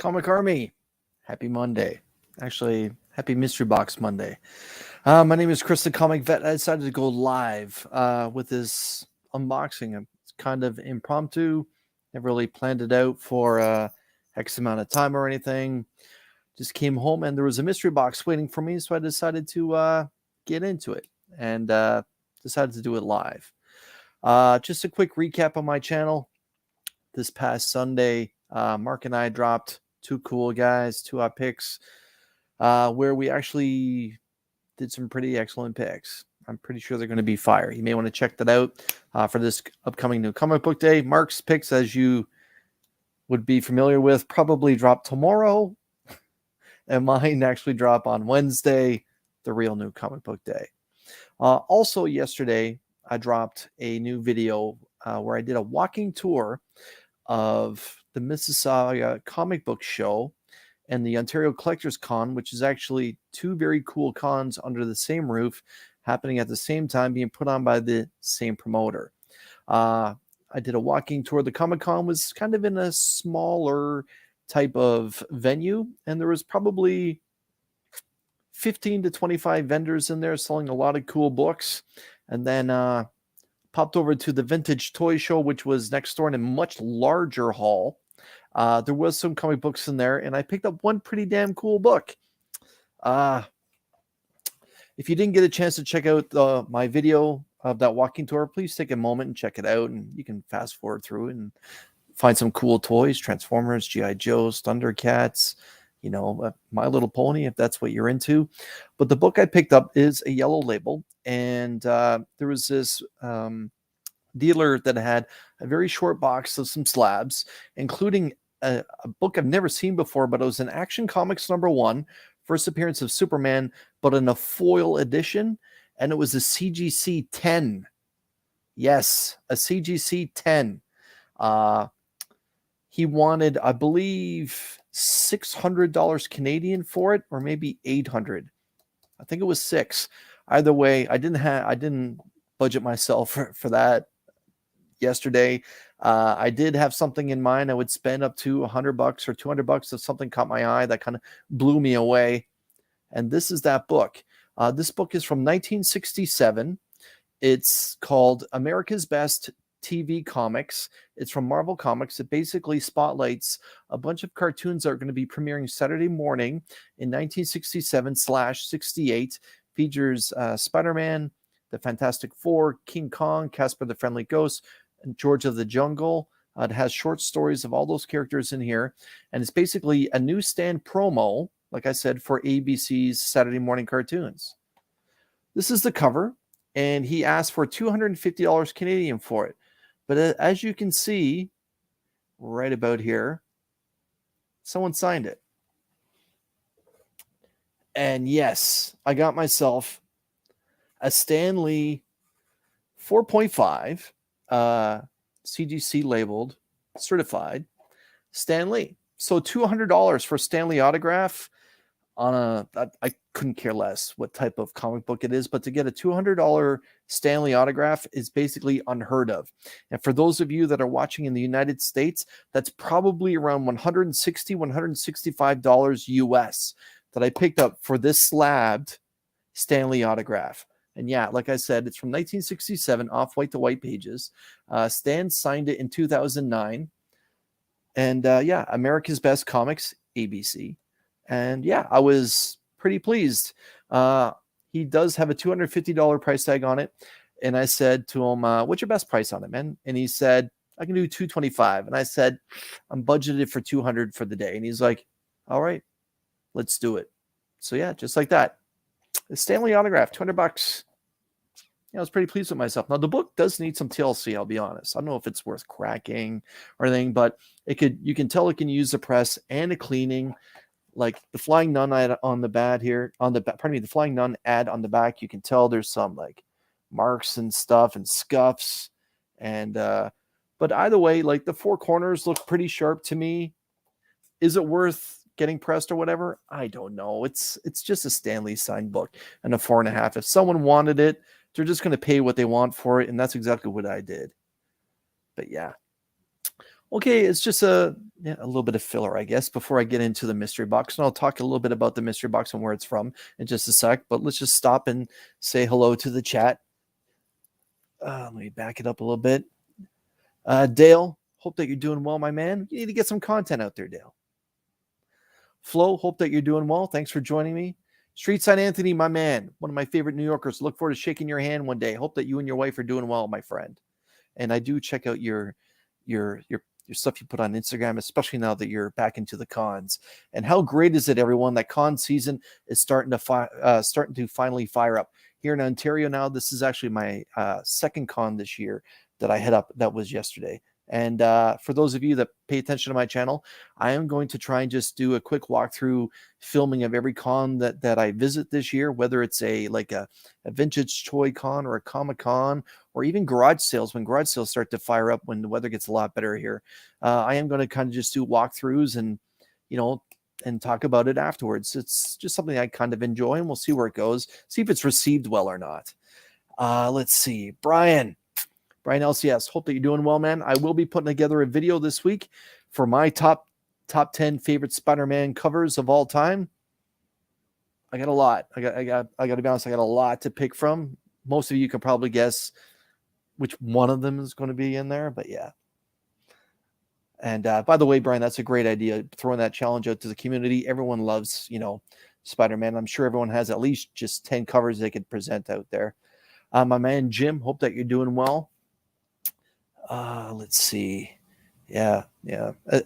Comic Army, happy Monday. Actually, happy Mystery Box Monday. My name is Chris the Comic Vet. I decided to go live with this unboxing. It's kind of impromptu. Never really planned it out for X amount of time or anything. Just came home and there was a mystery box waiting for me, so I decided to get into it and decided to do it live. Just a quick recap on my channel. This past Sunday, Mark and I dropped two cool guys, two picks, where we actually did some pretty excellent picks. I'm pretty sure they're going to be fire. You may want to check that out for this upcoming new comic book day. Mark's picks, as you would be familiar with, probably drop tomorrow, and mine actually drop on Wednesday, the real new comic book day. Also, yesterday, I dropped a new video where I did a walking tour of the Mississauga comic book show and the Ontario Collectors Con, which is actually two very cool cons under the same roof, happening at the same time, being put on by the same promoter. I did a walking tour. The Comic Con was kind of in a smaller type of venue, and there was probably 15 to 25 vendors in there selling a lot of cool books. And then popped over to the Vintage Toy Show, which was next door in a much larger hall. There was some comic books in there, and I picked up one pretty damn cool book. If you didn't get a chance to check out my video of that walking tour, please take a moment and check it out, and you can fast forward through it and find some cool toys, Transformers, G.I. Joes, Thundercats, My Little Pony, if that's what you're into. But the book I picked up is a yellow label, and there was this dealer that had a very short box of some slabs, including a book I've never seen before, but it was an Action Comics #1, first appearance of Superman, but in a foil edition, and it was a CGC 10. Yes, a CGC 10. He wanted, I believe, $600 Canadian for it, or maybe $800. I think it was $600. Either way, I didn't budget myself for that yesterday. I did have something in mind. I would spend up to $100 or $200 if something caught my eye that kind of blew me away. And this is that book. This book is from 1967. It's called America's Best TV Comics. It's from Marvel Comics. It basically spotlights a bunch of cartoons that are going to be premiering Saturday morning in 1967/68. Features Spider-Man, the Fantastic Four, King Kong, Casper the Friendly Ghost, and George of the Jungle. It has short stories of all those characters in here, and it's basically a newsstand promo, like I said, for ABC's Saturday morning cartoons. This is the cover, and he asked for $250 Canadian for it. But as you can see right about here, someone signed it. And yes, I got myself a Stan Lee 4.5 CGC labeled, certified Stan Lee. So $200 for Stan Lee autograph on I couldn't care less what type of comic book it is, but to get a $200 Stan Lee autograph is basically unheard of. And for those of you that are watching in the United States, that's probably around $160, $165 US that I picked up for this slabbed Stan Lee autograph. And yeah, like I said, it's from 1967, off white to white pages. Stan signed it in 2009. And yeah, America's Best Comics, ABC. And yeah, I was pretty pleased. He does have a $250 price tag on it. And I said to him, what's your best price on it, man? And he said, I can do $225. And I said, I'm budgeted for $200 for the day. And he's like, all right, let's do it. So yeah, just like that. The Stan Lee autograph, $200. Yeah, I was pretty pleased with myself. Now, the book does need some TLC, I'll be honest. I don't know if it's worth cracking or anything, but you can tell it can use the press and a cleaning. Like the Flying Nun ad on the back here, the Flying Nun ad on the back, you can tell there's some like marks and stuff and scuffs. And but either way, like the four corners look pretty sharp to me. Is it worth getting pressed or whatever? I don't know. It's just a Stan Lee signed book and a 4.5. If someone wanted it, they're just going to pay what they want for it, and that's exactly what I did. But yeah. Okay, it's just a little bit of filler, I guess, before I get into the mystery box. And I'll talk a little bit about the mystery box and where it's from in just a sec. But let's just stop and say hello to the chat. Let me back it up a little bit. Dale, hope that you're doing well, my man. You need to get some content out there, Dale. Flo, hope that you're doing well. Thanks for joining me. Streetside Anthony, my man, one of my favorite New Yorkers. Look forward to shaking your hand one day. Hope that you and your wife are doing well, my friend. And I do check out your stuff you put on Instagram, especially now that you're back into the cons. And how great is it, everyone, that con season is starting to finally fire up here in Ontario now. This is actually my second con this year that I hit up. That was yesterday. And for those of you that pay attention to my channel, I am going to try and just do a quick walkthrough filming of every con that I visit this year, whether it's a vintage toy con or a Comic Con or even garage sales. When garage sales start to fire up, when the weather gets a lot better here, I am going to kind of just do walkthroughs and and talk about it afterwards. It's just something I kind of enjoy, and we'll see where it goes. See if it's received well or not. Let's see, Brian LCS, hope that you're doing well, man. I will be putting together a video this week for my top 10 favorite Spider-Man covers of all time. I got a lot. I got to be honest, I got a lot to pick from. Most of you can probably guess which one of them is going to be in there, but yeah. And by the way, Brian, that's a great idea, throwing that challenge out to the community. Everyone loves, Spider-Man. I'm sure everyone has at least just 10 covers they could present out there. My man Jim, hope that you're doing well. Let's see. Yeah.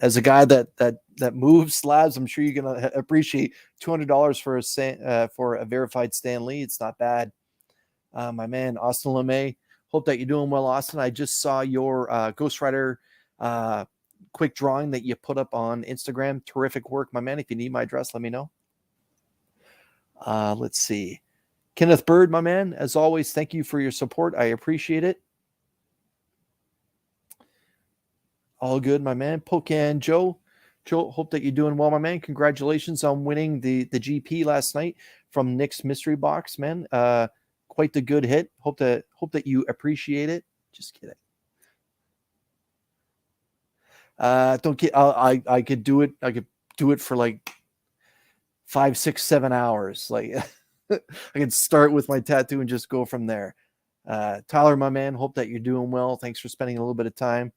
As a guy that moves slabs, I'm sure you're gonna appreciate $200 for a verified Stan Lee. It's not bad. My man Austin LeMay, hope that you're doing well, Austin. I just saw your Ghost Rider quick drawing that you put up on Instagram. Terrific work, my man. If you need my address, let me know. Let's see. Kenneth Bird, my man, as always, thank you for your support. I appreciate it. All good, my man. Pocan Joe, hope that you're doing well, my man. Congratulations on winning the GP last night from Nick's mystery box, man. Quite the good hit. Hope that you appreciate it. Just kidding. Don't get. I could do it. I could do it for like 5, 6, 7 hours. Like I could start with my tattoo and just go from there. Tyler, my man, hope that you're doing well. Thanks for spending a little bit of time.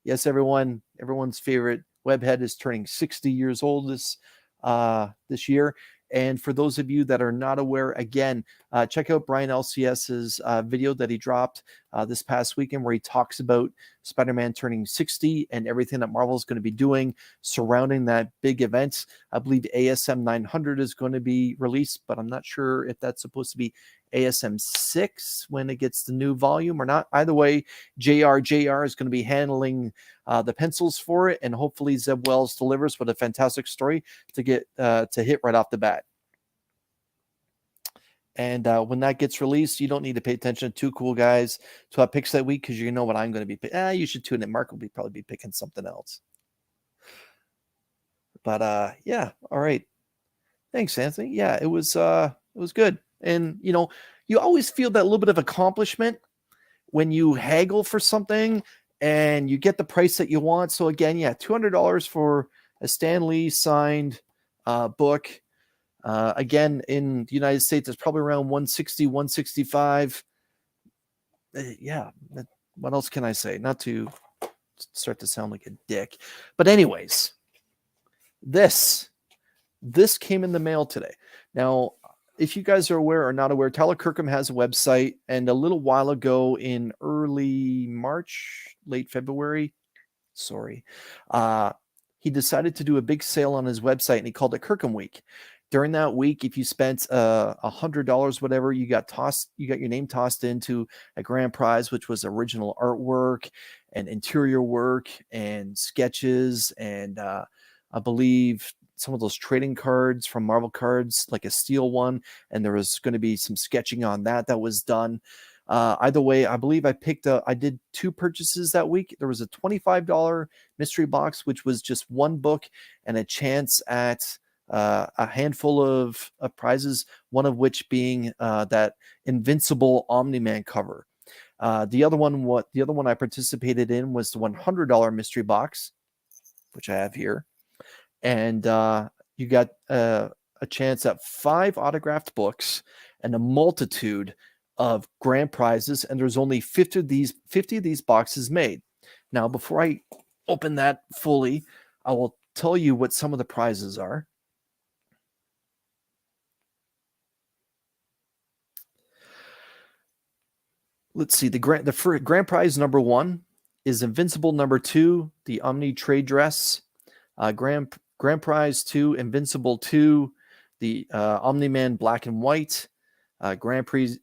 Yes, everyone's favorite webhead is turning 60 years old this year. And for those of you that are not aware, again, check out Brian LCS's video that he dropped this past weekend, where he talks about Spider-Man turning 60 and everything that Marvel is going to be doing surrounding that big event. I believe ASM 900 is going to be released, but I'm not sure if that's supposed to be ASM 6 when it gets the new volume or not. Either way, JR is going to be handling the pencils for it, and hopefully Zeb Wells delivers with a fantastic story to get to hit right off the bat. And when that gets released, you don't need to pay attention to two cool guys to have picks that week, because you know what I'm going to be picking. You should tune in. Mark will probably be picking something else. But yeah, all right. Thanks, Anthony. Yeah, it was good. And you always feel that little bit of accomplishment when you haggle for something and you get the price that you want. So again, yeah, $200 for a Stan Lee signed book. Again, in the United States, it's probably around 160, 165. Yeah, what else can I say? Not to start to sound like a dick. But anyways, this came in the mail today. Now, if you guys are aware or not aware, Tyler Kirkham has a website, and a little while ago in early March, late February, he decided to do a big sale on his website, and he called it Kirkham Week. During that week, if you spent $100, whatever, you got your name tossed into a grand prize, which was original artwork and interior work and sketches, and I believe some of those trading cards from Marvel Cards, like a steel one, and there was going to be some sketching on that was done. Either way, I believe I did 2 purchases that week. There was a $25 mystery box, which was just one book and a chance at a handful of prizes, one of which being that Invincible Omni-Man cover. The other one I participated in was the $100 mystery box, which I have here. And you got a chance at 5 autographed books and a multitude of grand prizes. And there's only 50 of these boxes made. Now, before I open that fully, I will tell you what some of the prizes are. Let's see. The grand prize number 1 is Invincible number 2, the Omni trade dress. Grand prize 2, Invincible 2, the Omni-Man black and white. Grand Prix.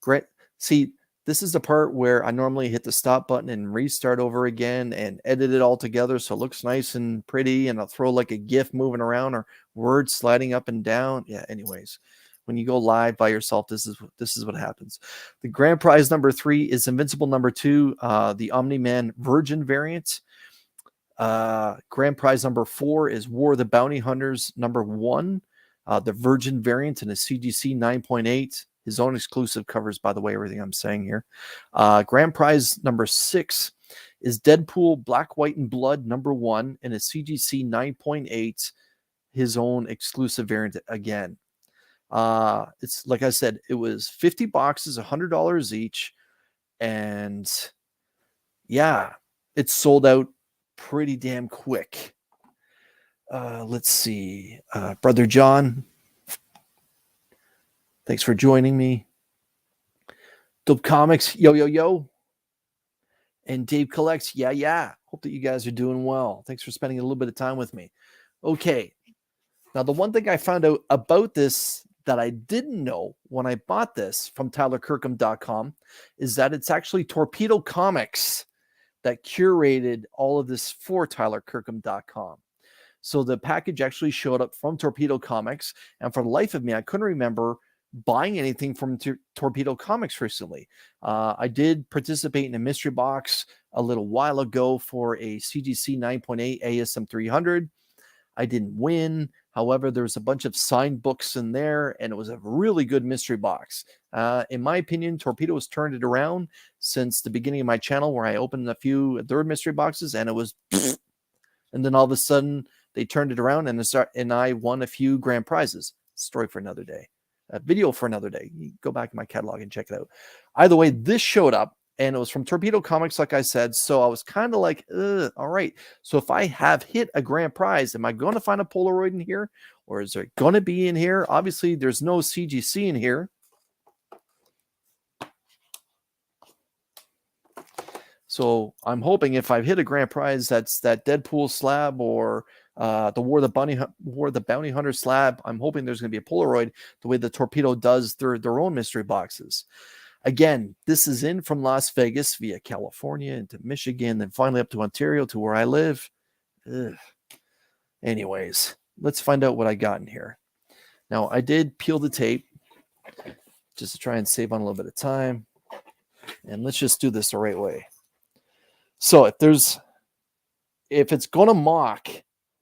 Great. See, this is the part where I normally hit the stop button and restart over again and edit it all together so it looks nice and pretty, and I'll throw like a GIF moving around or words sliding up and down. Yeah, anyways. When you go live by yourself, this is what happens. The grand prize number 3 is Invincible number 2, the Omni-Man Virgin variant. Grand prize number 4 is War of the Bounty Hunters number 1, the Virgin variant in a CGC 9.8. His own exclusive covers, by the way, everything I'm saying here. Grand prize number 6 is Deadpool Black, White, and Blood number 1 in a CGC 9.8. His own exclusive variant again. It's like I said, it was 50 boxes, $100 each, and yeah, it's sold out pretty damn quick. Let's see. Brother John, thanks for joining me. Dope Comics, yo. And Dave Collects, yeah. Hope that you guys are doing well. Thanks for spending a little bit of time with me. Okay. Now, the one thing I found out about this that I didn't know when I bought this from TylerKirkham.com is that it's actually Torpedo Comics that curated all of this for TylerKirkham.com. So the package actually showed up from Torpedo Comics, and for the life of me, I couldn't remember buying anything from Torpedo Comics recently. I did participate in a mystery box a little while ago for a CGC 9.8 ASM 300. I didn't win. However, there was a bunch of signed books in there, and it was a really good mystery box. In my opinion, Torpedo has turned it around since the beginning of my channel, where I opened a few of their mystery boxes, and it was, and then all of a sudden they turned it around, and I won a few grand prizes. Story for another day. A video for another day. You go back in my catalog and check it out. Either way, this showed up, and it was from Torpedo Comics, like I said. So I was kind of like, all right. So if I have hit a grand prize, am I going to find a Polaroid in here? Or is it going to be in here? Obviously, there's no CGC in here. So I'm hoping if I've hit a grand prize, that's that Deadpool slab or the War of the Bounty Hunter slab. I'm hoping there's going to be a Polaroid the way the Torpedo does their own mystery boxes. Again, this is in from Las Vegas via California into Michigan, then finally up to Ontario to where I live. Ugh. Anyways, let's find out what I got in here. Now, I did peel the tape just to try and save on a little bit of time. And let's just do this the right way. So if it's going to mock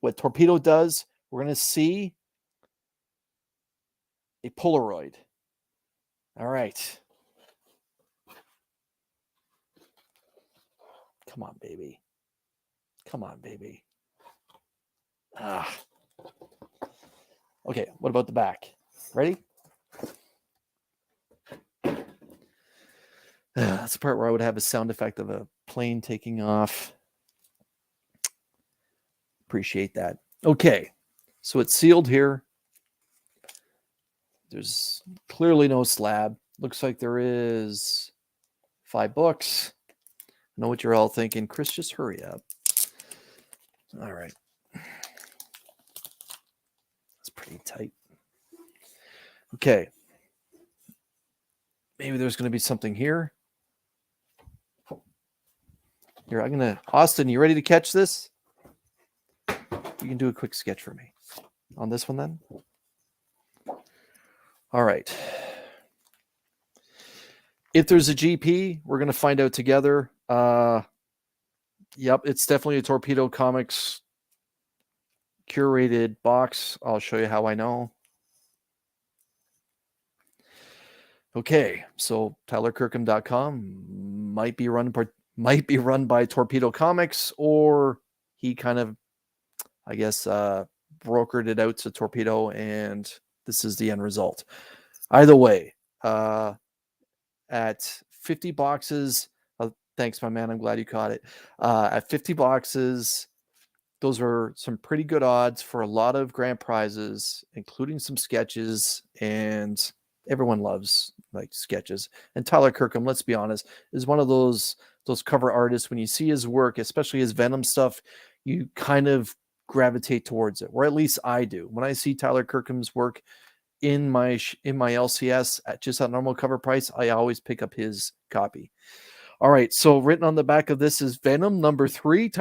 what Torpedo does, we're going to see a Polaroid. All right. Come on, baby. Come on, baby. Okay, what about the back? Ready? That's the part where I would have a sound effect of a plane taking off. Appreciate that. Okay, so it's sealed here. There's clearly no slab. Looks like there is 5 books. I know what you're all thinking. Chris, just hurry up. All right. That's pretty tight. Okay. Maybe there's going to be something here. Here, I'm going to... Austin, you ready to catch this? You can do a quick sketch for me. On this one, then? All right. If there's a GP, we're going to find out together. Yep, it's definitely a Torpedo Comics curated box. I'll show you how I know. Okay, so TylerKirkham.com might be run might be run by Torpedo Comics, or he kind of, I guess, brokered it out to Torpedo, and this is the end result. Either way, at 50 boxes, thanks, my man. I'm glad you caught it. At 50 boxes, those are some pretty good odds for a lot of grand prizes, including some sketches, and everyone loves like sketches. And Tyler Kirkham, let's be honest, is one of those cover artists. When you see his work, especially his Venom stuff, you kind of gravitate towards it, or at least I do. When I see Tyler Kirkham's work in my LCS at just at normal cover price, I always pick up his copy. All right, so written on the back of this is Venom number 3.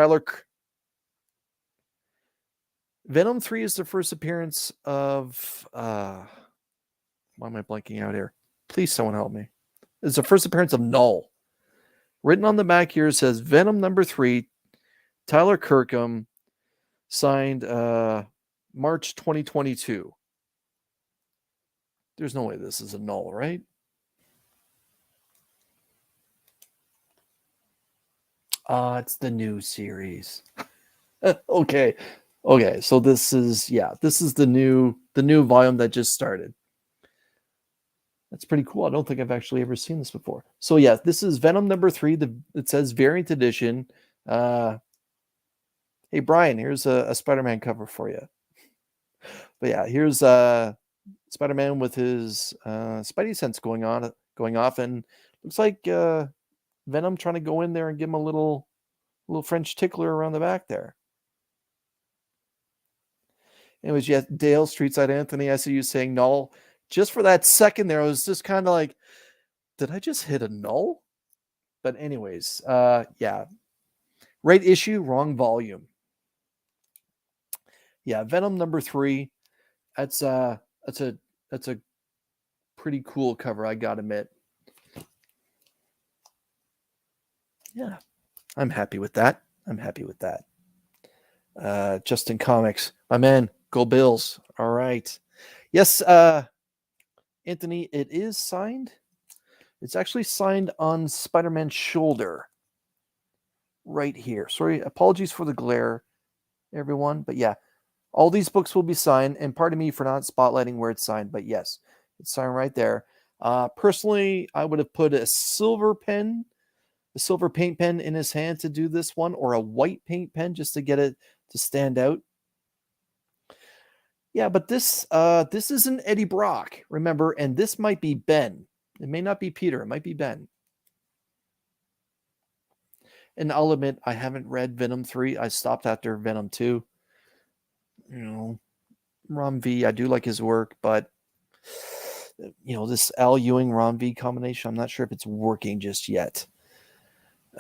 Venom 3 is the first appearance of why am I blanking out here? Please, someone help me. It's the first appearance of Null. Written on the back here says Venom number 3, Tyler Kirkham, signed March 2022. There's no way this is a Null, right? It's the new series. Okay, so this is the new volume that just started. That's pretty cool. I don't think I've actually ever seen this before. So yeah, this is Venom number 3. It says variant edition. Hey Brian, here's a Spider-Man cover for you. But yeah, here's Spider-Man with his Spidey sense going off, and looks like Venom trying to go in there and give him a little French tickler around the back there. Anyways, yeah, Dale, Streetside Anthony, I see you saying Null. Just for that second there, I was just kind of like, did I just hit a Null? But anyways, yeah. Right issue, wrong volume. Yeah, Venom number 3. That's a pretty cool cover, I gotta admit. Yeah, I'm happy with that. Justin Comics, my man, go Bills. All right. Yes, Anthony, it is signed. It's actually signed on Spider-Man's shoulder right here. Sorry, apologies for the glare, everyone. But yeah, all these books will be signed, and pardon me for not spotlighting where it's signed, but yes, it's signed right there. Personally, I would have put a silver paint pen in his hand to do this one, or a white paint pen just to get it to stand out. Yeah, but this isn't Eddie Brock, remember, and this might be Ben. It may not be Peter. It might be Ben. And I'll admit, I haven't read Venom 3. I stopped after Venom 2. You know, Ron V, I do like his work, but this Al Ewing Ron V combination, I'm not sure if it's working just yet.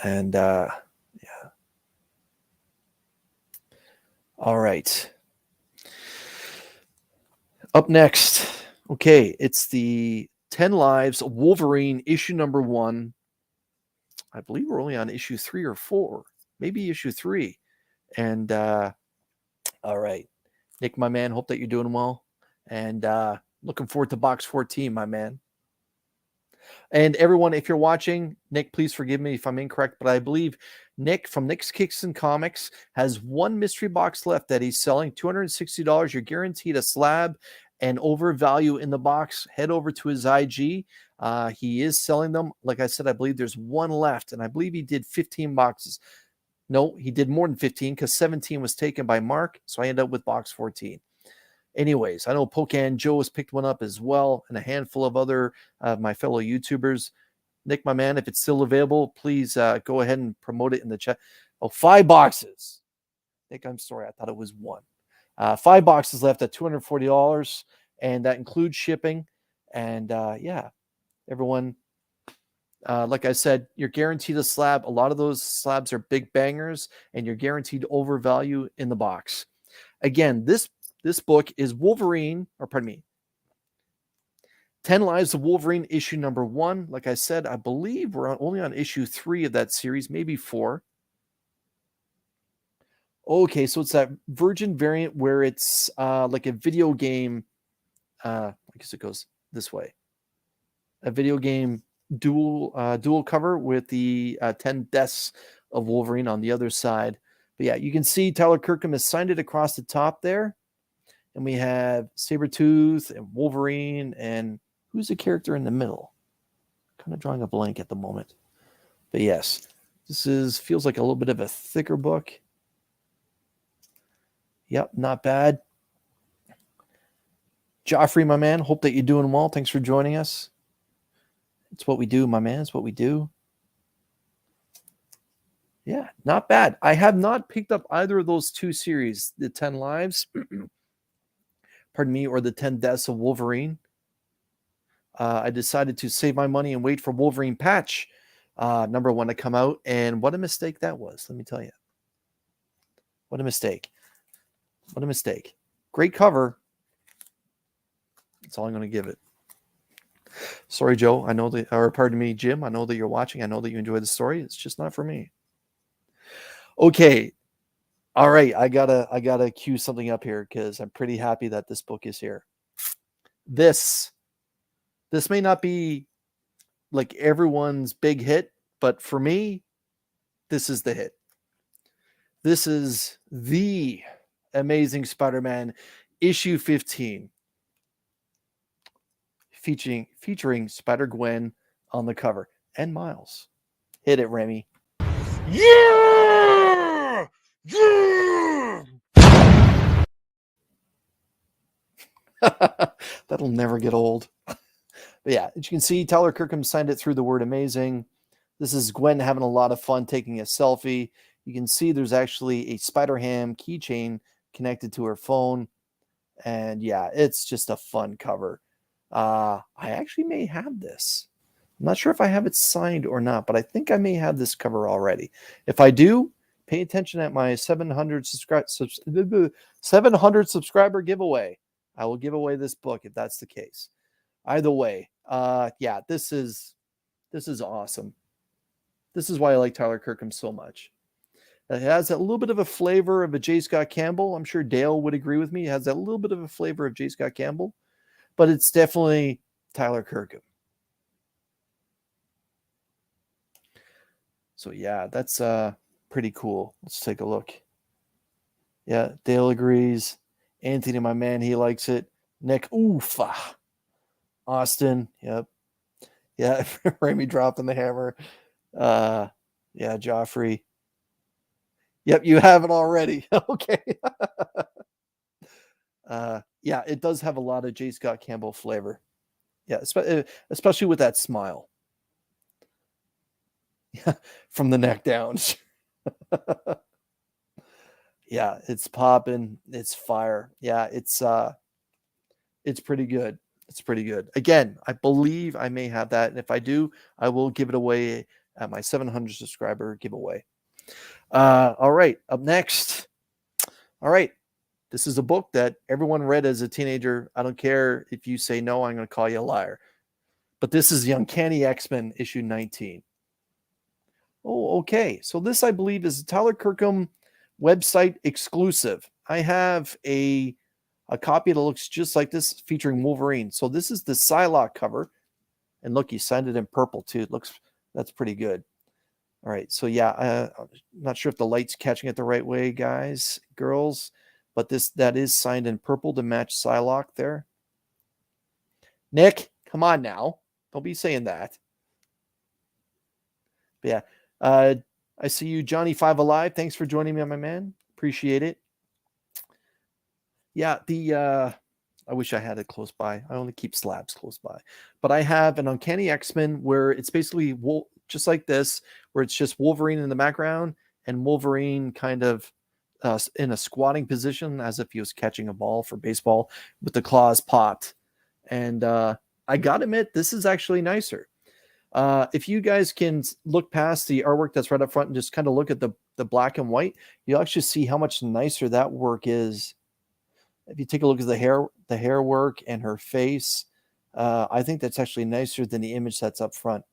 And yeah. All right. Up next, okay, it's the 10 Lives Wolverine issue number 1. I believe we're only on issue 3 or 4, maybe issue 3. And all right, Nick, my man, hope that you're doing well, and looking forward to box 14, my man. And everyone, if you're watching, Nick, please forgive me if I'm incorrect, but I believe Nick from Nick's Kicks and Comics has one mystery box left that he's selling, $260. You're guaranteed a slab and overvalue in the box. Head over to his IG. He is selling them. Like I said, I believe there's one left, and I believe he did 15 boxes. No, he did more than 15 because 17 was taken by Mark, so I ended up with box 14. Anyways, I know Pocan Joe has picked one up as well, and a handful of other my fellow YouTubers. Nick, my man, if it's still available, please go ahead and promote it in the chat. Oh, 5 boxes. Nick, I'm sorry. I thought it was 1. 5 boxes left at $240, and that includes shipping. And yeah, everyone, like I said, you're guaranteed a slab. A lot of those slabs are big bangers, and you're guaranteed overvalue in the box. Again, this book is Wolverine, or pardon me, 10 Lives of Wolverine, issue number 1. Like I said, I believe we're only on issue 3 of that series, maybe 4. Okay, so it's that Virgin variant where it's like a video game. I guess it goes this way. A video game dual cover with the 10 deaths of Wolverine on the other side. But yeah, you can see Tyler Kirkham has signed it across the top there. And we have Sabretooth and Wolverine, and who's the character in the middle? Kind of drawing a blank at the moment. But yes, this feels like a little bit of a thicker book. Yep, not bad. Joffrey, my man, hope that you're doing well. Thanks for joining us. It's what we do, my man. It's what we do. Yeah, not bad. I have not picked up either of those two series, the 10 Lives, pardon me, or the 10 Deaths of Wolverine. I decided to save my money and wait for Wolverine Patch #1 to come out. And what a mistake that was, let me tell you. What a mistake. What a mistake. Great cover. That's all I'm going to give it. Sorry, Joe. I know that, or pardon me, Jim. I know that you're watching. I know that you enjoy the story. It's just not for me. Okay. All right. I gotta cue something up here because I'm pretty happy that this book is here. This may not be like everyone's big hit, but for me, this is the hit. This is the Amazing Spider-Man issue 15. Featuring Spider-Gwen on the cover and Miles. Hit it, Remy. Yeah! Yeah! That'll never get old. But yeah, as you can see, Tyler Kirkham signed it through the word amazing. This is Gwen having a lot of fun taking a selfie. You can see there's actually a Spider-Ham keychain connected to her phone. And yeah, it's just a fun cover. I actually may have this. I'm not sure if I have it signed or not, but I think I may have this cover already. If I do, pay attention at my 700 subscriber giveaway. I will give away this book if that's the case. Either way, yeah, this is awesome. This is why I like Tyler Kirkham so much. It has a little bit of a flavor of a J. Scott Campbell. I'm sure Dale would agree with me. It has that little bit of a flavor of J. Scott Campbell, but it's definitely Tyler Kirkham. So yeah, that's pretty cool. Let's take a look. Yeah, Dale agrees. Anthony, my man, he likes it. Nick, oofa. Austin, yep. Yeah, Remy dropping the hammer. Yeah, Joffrey. Yep, you have it already. Okay. Yeah, it does have a lot of J. Scott Campbell flavor. Yeah, especially with that smile. From the neck down. Yeah, it's popping. It's fire. Yeah, it's pretty good. It's pretty good. Again, I believe I may have that. And if I do, I will give it away at my 700 subscriber giveaway. All right, up next. All right, this is a book that everyone read as a teenager. I don't care if you say no, I'm going to call you a liar. But this is the Uncanny X-Men issue 19. Oh, okay. So this, I believe, is a Tyler Kirkham website exclusive. I have a copy that looks just like this featuring Wolverine. So this is the Psylocke cover. And look, he signed it in purple too. That's pretty good. All right. So yeah, I'm not sure if the light's catching it the right way, guys, girls, but that is signed in purple to match Psylocke there. Nick, come on now. Don't be saying that. But yeah. I see you, Johnny 5 Alive. Thanks for joining me, my man. Appreciate it. Yeah, I wish I had it close by. I only keep slabs close by. But I have an Uncanny X-Men where it's basically just like this, where it's just Wolverine in the background and Wolverine kind of in a squatting position as if he was catching a ball for baseball with the claws popped. And I got to admit, this is actually nicer. If you guys can look past the artwork that's right up front and just kind of look at the black and white, you'll actually see how much nicer that work is. If you take a look at the hair work and her face, I think that's actually nicer than the image that's up front.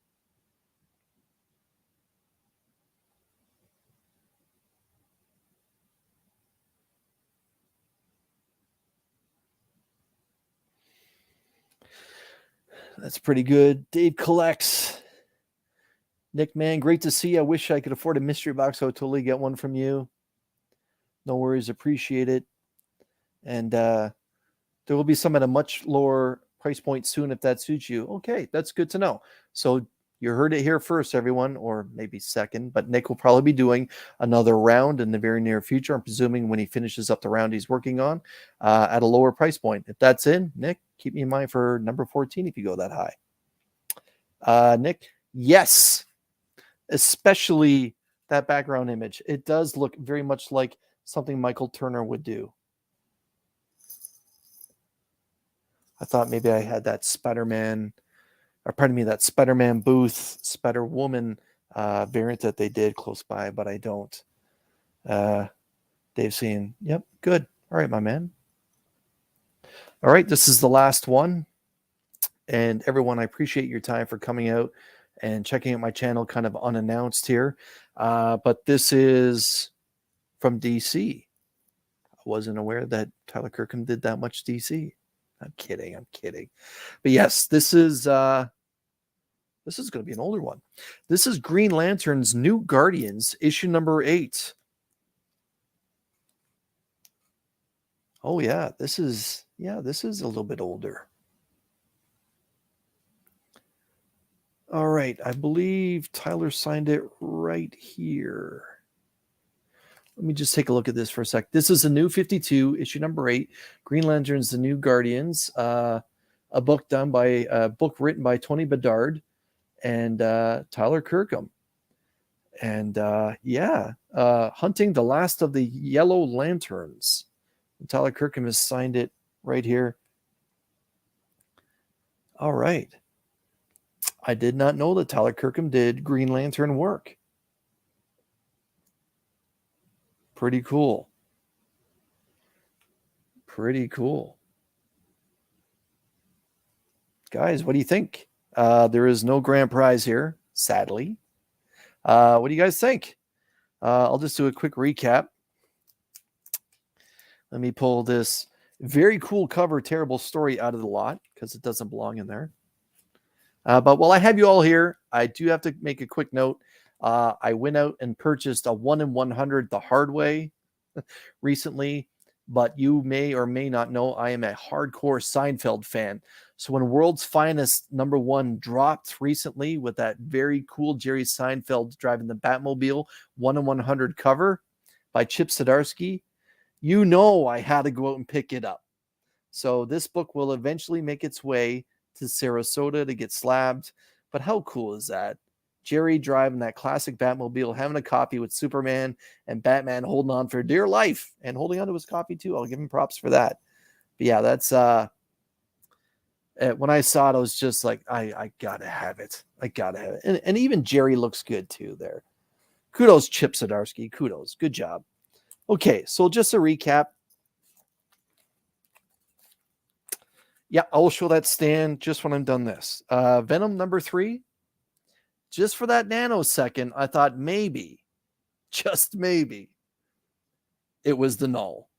That's pretty good. Dave collects. Nick, man, great to see you. I wish I could afford a mystery box. I would totally get one from you. No worries, appreciate it. And there will be some at a much lower price point soon if that suits you. Okay, that's good to know. So you heard it here first, everyone, or maybe second, but Nick will probably be doing another round in the very near future. I'm presuming when he finishes up the round he's working on at a lower price point. If that's in, Nick, keep me in mind for number 14 if you go that high. Nick, yes, especially that background image. It does look very much like something Michael Turner would do. I thought maybe I had that Spider-Man, or pardon me, that Spider-Man Booth, Spider-Woman variant that they did close by, but I don't. Dave's saying, yep, good. All right, my man. All right, this is the last one. And everyone, I appreciate your time for coming out and checking out my channel kind of unannounced here. But this is from DC. I wasn't aware that Tyler Kirkham did that much DC. I'm kidding. But yes, this is going to be an older one. This is Green Lantern's New Guardians, issue number 8. Oh yeah, this is a little bit older. All right, I believe Tyler signed it right here. Let me just take a look at this for a sec. This is a new 52, issue number 8. Green Lantern's The New Guardians, a book written by Tony Bedard and Tyler Kirkham. And hunting the last of the Yellow Lanterns. And Tyler Kirkham has signed it right here. All right. I did not know that Tyler Kirkham did Green Lantern work. Pretty cool. Guys, what do you think? There is no grand prize here, sadly. What do you guys think? I'll just do a quick recap. Let me pull this very cool cover, terrible story out of the lot because it doesn't belong in there. But while I have you all here, I do have to make a quick note. I went out and purchased a 1 in 100 the hard way recently, but you may or may not know I am a hardcore Seinfeld fan. So when World's Finest #1 dropped recently with that very cool Jerry Seinfeld driving the Batmobile 1 in 100 cover by Chip Zdarsky, you know I had to go out and pick it up. So this book will eventually make its way to Sarasota to get slabbed. But how cool is that? Jerry driving that classic Batmobile, having a coffee with Superman, and Batman holding on for dear life and holding on to his coffee too. I'll give him props for that. But yeah, that's when I saw it, I was just like, I gotta have it. And even Jerry looks good too there. Kudos, Chip Zdarsky. Kudos. Good job. Okay, so just a recap. Yeah, I'll show that stand just when I'm done this. Venom number 3. Just for that nanosecond, I thought maybe, just maybe, it was the null.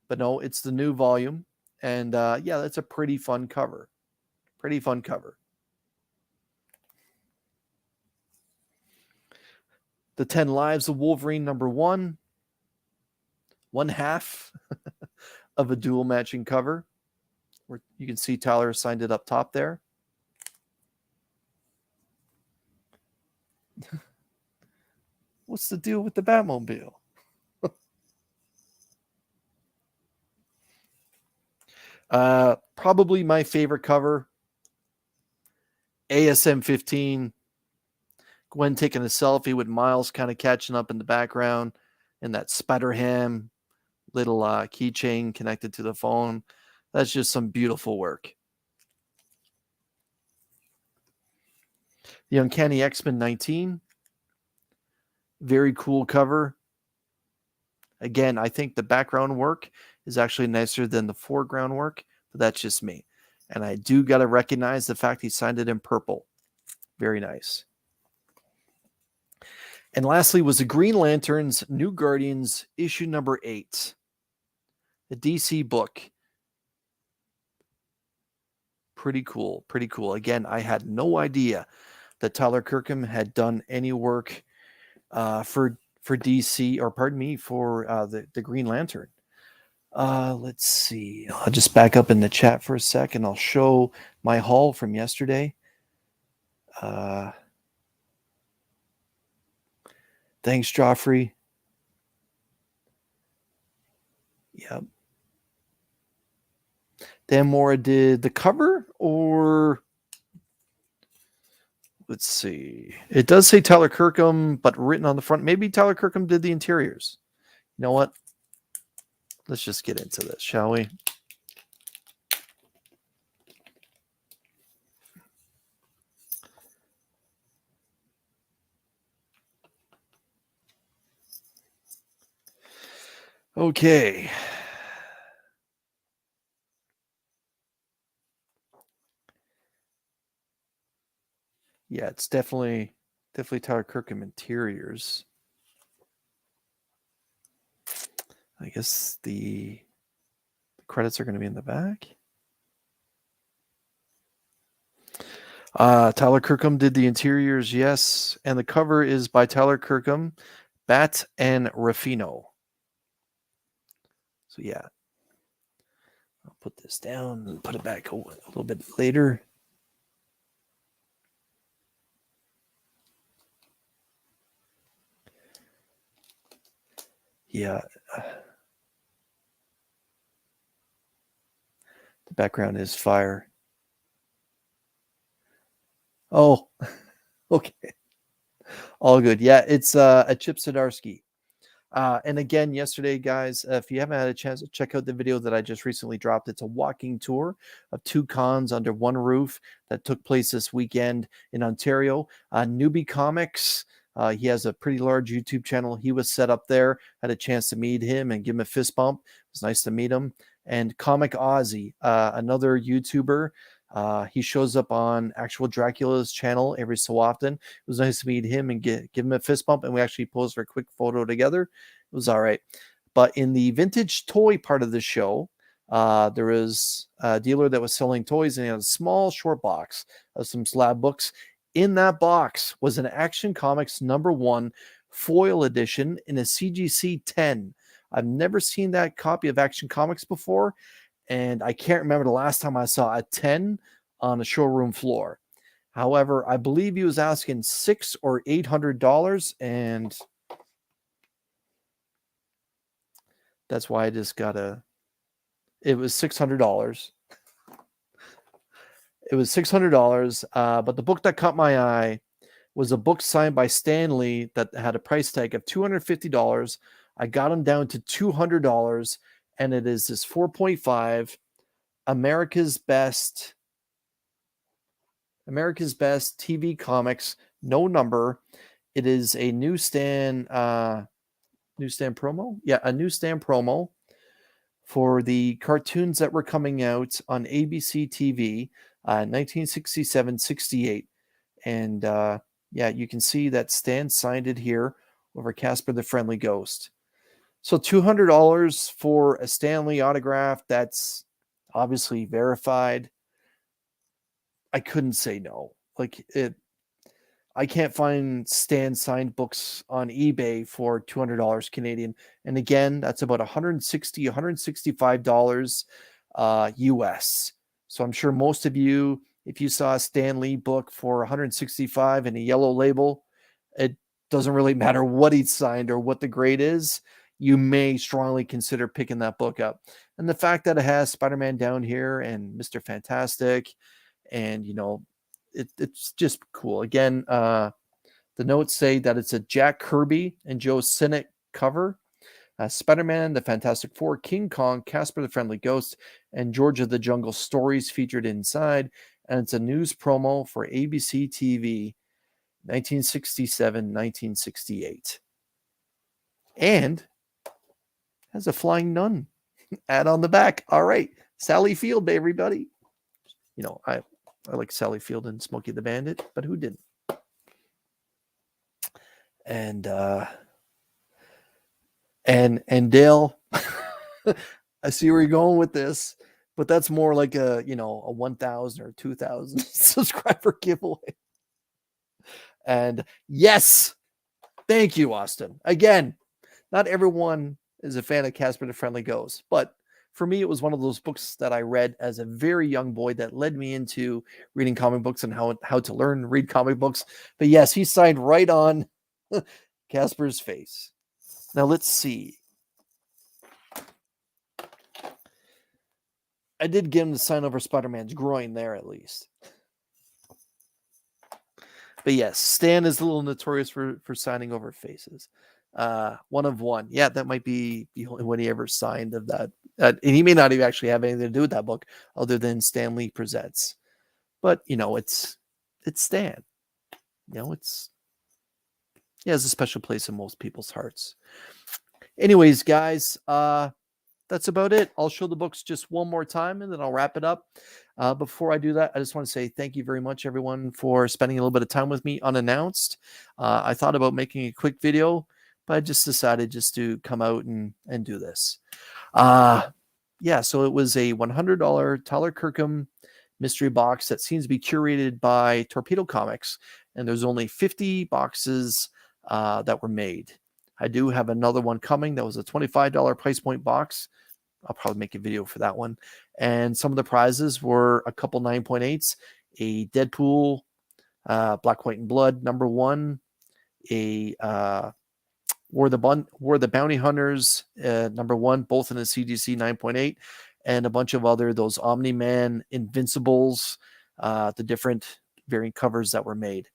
But no, it's the new volume. And yeah, that's a pretty fun cover. The 10 Lives of Wolverine #1. 1/2 of a dual matching cover. Where you can see Tyler signed it up top there. What's the deal with the Batmobile? Probably my favorite cover. ASM 15. Gwen taking a selfie with Miles kind of catching up in the background. And that Spider-Ham little keychain connected to the phone. That's just some beautiful work. The Uncanny X-Men 19. Very cool cover. Again, I think the background work is actually nicer than the foreground work, but that's just me. And I do got to recognize the fact he signed it in purple. Very nice. And lastly was the Green Lantern's New Guardians, issue number 8. The DC book. Pretty cool. Again, I had no idea that Tyler Kirkham had done any work for DC, or pardon me, for the Green Lantern. Let's see. I'll just back up in the chat for a sec, and I'll show my haul from yesterday. Thanks, Joffrey. Yep. Dan Mora did the cover, or let's see. It does say Tyler Kirkham, but written on the front. Maybe Tyler Kirkham did the interiors. You know what? Let's just get into this, shall we? Okay. Yeah, it's definitely Tyler Kirkham interiors. I guess the credits are going to be in the back. Tyler Kirkham did the interiors, yes, and the cover is by Tyler Kirkham, Bat and Ruffino. So yeah, I'll put this down and put it back a little bit later. Yeah. The background is fire. Oh, okay. All good. Yeah, it's a Chip Zdarsky. And again, yesterday, guys, if you haven't had a chance to check out the video that I just recently dropped, it's a walking tour of 2 cons under one roof that took place this weekend in Ontario. Newbie Comics, he has a pretty large YouTube channel. He was set up there, had a chance to meet him and give him a fist bump. It was nice to meet him. And Comic Aussie, another YouTuber. He shows up on Actual Dracula's channel every so often. It was nice to meet him and give him a fist bump, and we actually posed for a quick photo together. It was all right. But in the vintage toy part of the show, there was a dealer that was selling toys, and he had a small short box of some slab books. In that box was an Action Comics #1 foil edition in a CGC 10. I've never seen that copy of Action Comics before, and I can't remember the last time I saw a 10 on a showroom floor. However, I believe he was asking $600 or $800, and that's why I just got it was $600. It was $600, but the book that caught my eye was a book signed by Stan Lee that had a price tag of $250. I got him down to $200, and it is this 4.5 America's Best TV Comics, no number. It is a newsstand promo. Yeah, a newsstand promo for the cartoons that were coming out on ABC TV, 1967-68. And yeah, you can see that Stan signed it here over Casper the Friendly Ghost. So $200 for a Stan Lee autograph that's obviously verified. I couldn't say no. Like it, I can't find Stan signed books on eBay for $200 Canadian. And again, that's about $160, $165 US. So I'm sure most of you, if you saw a Stan Lee book for $165 and a yellow label, it doesn't really matter what he signed or what the grade is. You may strongly consider picking that book up. And the fact that it has Spider-Man down here and Mr. Fantastic, and, you know, it's just cool. Again, the notes say that it's a Jack Kirby and Joe Sinnott cover. Spider-Man, the Fantastic Four, King Kong, Casper the Friendly Ghost, and George of the Jungle stories featured inside. And it's a news promo for ABC TV, 1967-1968. And has a flying nun ad on the back. All right, Sally Field, everybody. You know, I like Sally Field and Smokey the Bandit, but who didn't? And Dale, I see where you're going with this, but that's more like a 1,000 or 2,000 subscriber giveaway. And yes, thank you, Austin. Again, not everyone is a fan of Casper the Friendly Ghost, but for me, it was one of those books that I read as a very young boy that led me into reading comic books and how to learn and read comic books. But yes, he signed right on Casper's face. Now let's see. I did get him to sign over Spider-Man's groin there at least. But yes, Stan is a little notorious for signing over faces. One of one. Yeah, that might be the only one he ever signed of that. And he may not even actually have anything to do with that book other than Stan Lee Presents. But, it's Stan. He has a special place in most people's hearts. Anyways, guys, that's about it. I'll show the books just one more time and then I'll wrap it up. Before I do that, I just want to say thank you very much, everyone, for spending a little bit of time with me unannounced. I thought about making a quick video, but I just decided just to come out and do this. So it was a $100 Tyler Kirkham mystery box that seems to be curated by Torpedo Comics, and there's only 50 boxes that were made. I do have another one coming that was a $25 price point box. I'll probably make a video for that one. And some of the prizes were a couple 9.8s, a Deadpool, Black, White, and Blood #1, a War the Bounty Hunters #1, both in a CGC 9.8, and a bunch of other those Omni-Man Invincibles, the different variant covers that were made.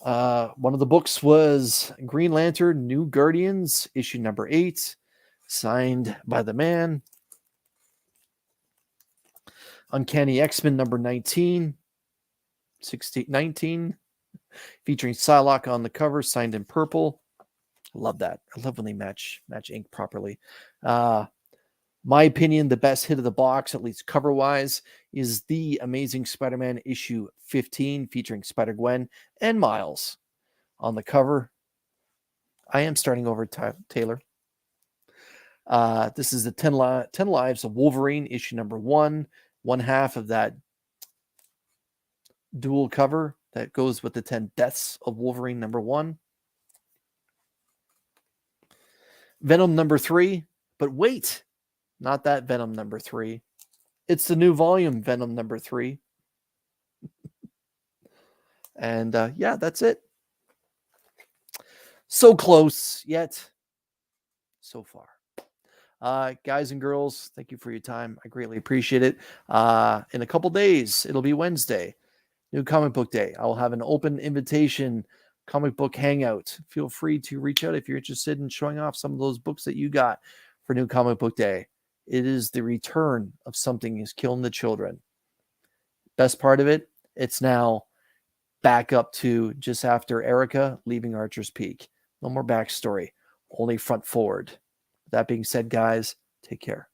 One of the books was Green Lantern New Guardians, issue #8, signed by the man. Uncanny X-Men #19, 19, featuring Psylocke on the cover, signed in purple. I love that. I love when they match ink properly. My opinion, the best hit of the box, at least cover-wise, is The Amazing Spider-Man issue 15, featuring Spider-Gwen and Miles on the cover. I am starting over, Taylor. This is the 10 Lives of Wolverine, issue #1, one half of that dual cover that goes with the 10 Deaths of Wolverine #1. Venom #3, but wait, not that Venom #3. It's the new volume Venom #3. And that's it. So close, yet so far. Guys and girls, thank you for your time. I greatly appreciate it. In a couple days, it'll be Wednesday, New Comic Book Day. I will have an open invitation comic book hangout. Feel free to reach out if you're interested in showing off some of those books that you got for New Comic Book Day. It is the return of Something is Killing the Children. Best part of it, it's now back up to just after Erica leaving Archer's Peak. No more backstory, only front forward. That being said, guys, take care.